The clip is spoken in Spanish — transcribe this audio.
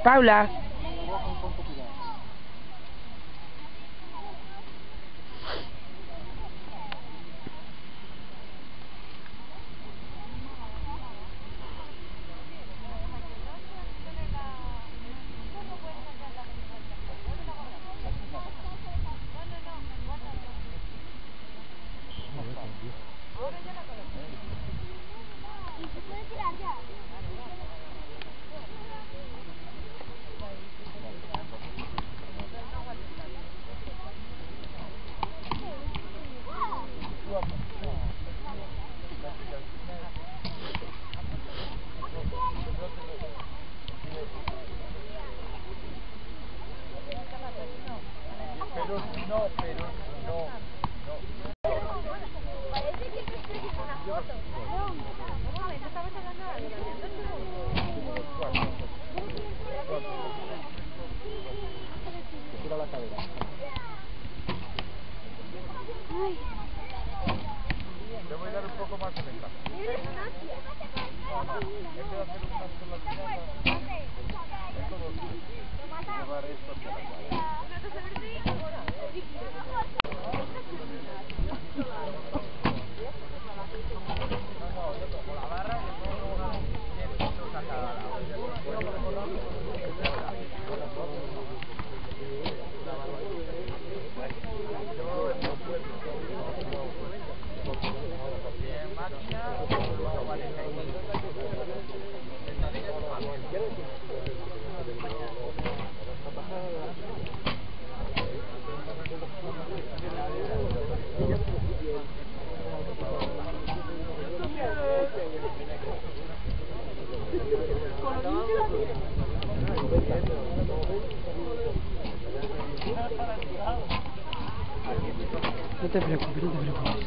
Paula. No. Parece que me estoy haciendo una foto. Un momento, estamos hablando de algo. Tira la cadera. Le voy a dar un poco más de ventaja. No. En vez de hacer una sola tirada, es todo llevar esto hacia la cuadra. Yo cojo la barra y le pongo 10 puntos a cada lado. En máquina, 45. No te preocupes, no te preocupes.